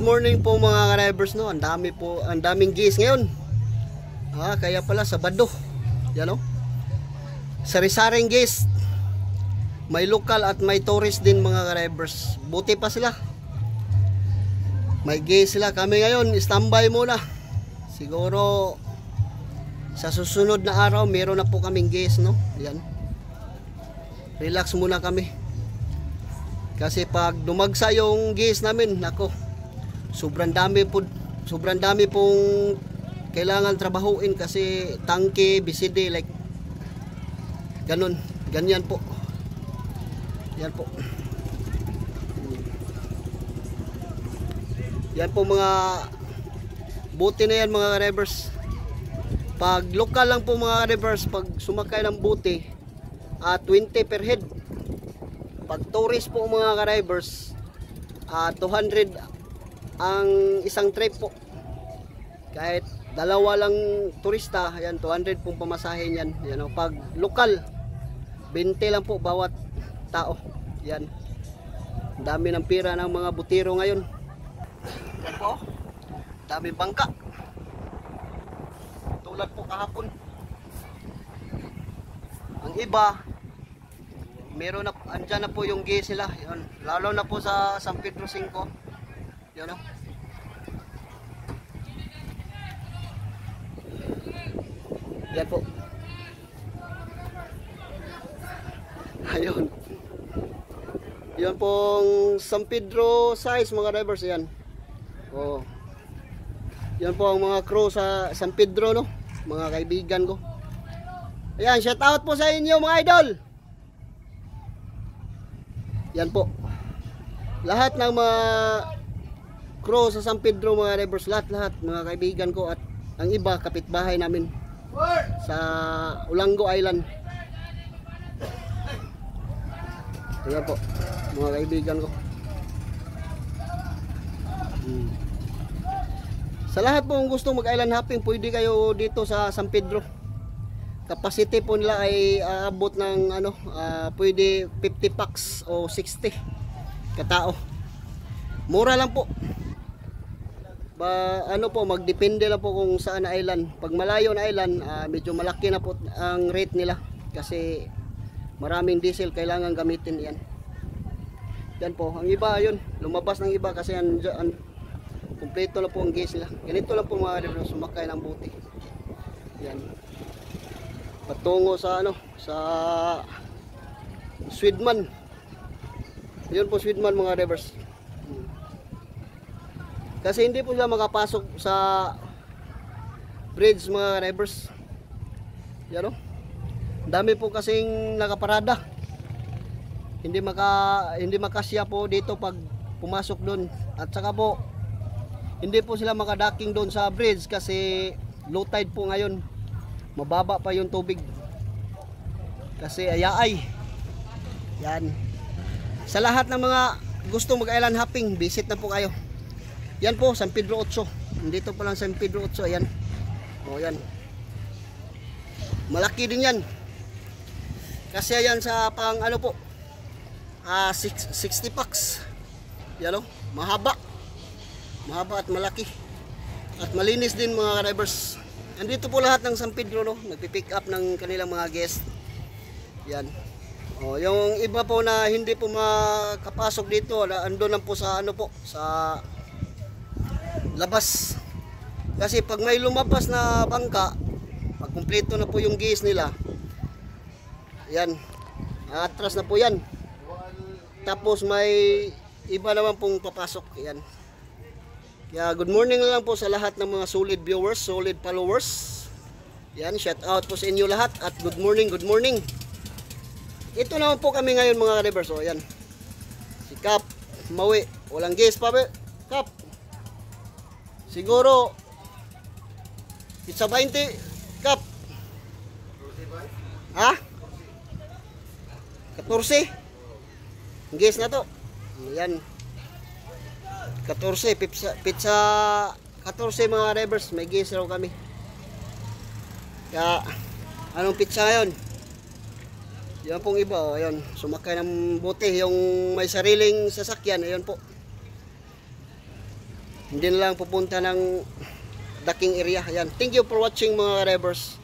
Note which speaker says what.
Speaker 1: Morning po mga drivers, no. Ang daming gas ngayon. Kaya pala Sabado. Yan, no. Sari-saring gas. May local at may tourist din mga drivers. Buti pa sila. May gas sila. Kami ngayon standby muna. Siguro sa susunod na araw meron na po kaming gas, no. Yan. Relax muna kami. Kasi pag dumagsa yung gas namin, nako, sobrang dami pong kailangan trabahuin kasi tangke, BCD, like ganyan po. Yan po. Yan po mga buti na yan mga drivers. Pag local lang po mga drivers, pag sumakay ng buti, 20 per head. Pag tourist po mga drivers, 200 ang isang trip po. Kahit dalawa lang turista, ayan, 200 pong pamasahe niyan. Yan, pag lokal, 20 lang po bawat tao. Yan. Dami ng pira ng mga butiro ngayon. Yan po. Dami bangka. Tulad po kahapon. Ang iba, meron na, andyan na po yung gas sila. Yan. Lalo na po sa San Pedro 5. Yan, o. Yan po. Ayun. Yan pong San Pedro size mga drivers yan. Oh. Yan po ang mga crew sa San Pedro, no. Mga kaibigan ko. Ayan, shout out po sa inyo mga idol. Yan po. Lahat ng mga crew sa San Pedro mga drivers, lahat mga kaibigan ko at ang iba kapitbahay namin sa Ulango Island. Ayan po mga kaibigan ko. Sa lahat po kung gusto mag island hopping, pwede kayo dito sa San Pedro. Capacity po nila ay aabot ng pwede 50 packs o 60 katao. Mura lang po. Magdepende lang po kung saan na island. Pag malayo na island, medyo malaki na po ang rate nila kasi maraming diesel kailangan gamitin yan. Yan po, ang iba yun, lumabas ng iba kasi kumpleto na po ang gas nila. Ganito lang po mga drivers, sumakay ng buti. Yan. Patungo sa sa Swedman. Yun po Swedman mga drivers. Kasi hindi po sila makapasok sa bridge mga drivers. Yan, o. Dami po kasing nakaparada. Hindi makasya po dito pag pumasok doon. At saka po hindi po sila makadaking doon sa bridge kasi low tide po ngayon. Mababa pa yung tubig. Kasi ayaay. Yan. Sa lahat ng mga gusto mag-island hopping, visit na po kayo. Yan po, San Pedro 8. Dito pa lang San Pedro 8, ayan. O, yan. Malaki din yan. Kasi ayan sa pang 60 packs. Yan, o. Mahaba at malaki. At malinis din mga drivers. Andito po lahat ng San Pedro, no? Nagpipick up ng kanilang mga guest. Yan. O, yung iba po na hindi po makapasok dito, andun lang po sa sa labas. Kasi pag may lumabas na bangka, pag kumpleto na po yung gas nila, yan, atras na po yan. Tapos may iba naman pong papasok. Yan. Kaya good morning na lang po sa lahat ng mga solid viewers, solid followers. Yan, shout out po sa inyo lahat at good morning, good morning. Ito naman po kami ngayon mga drivers. O yan, si Kap Maui, walang gas pa ba? Kap, siguro pizza 20 Kap. Ha? 14 gas na to. Yan, 14 pizza 14 mga drivers, may gas raw kami. Kaya anong pizza ngayon? Yan pong iba, oh, ayun, sumakay ng bote, yung may sariling sasakyan, ayun po. Hindi na lang pupunta ng daking area. Ayan. Thank you for watching mga ka-drivers.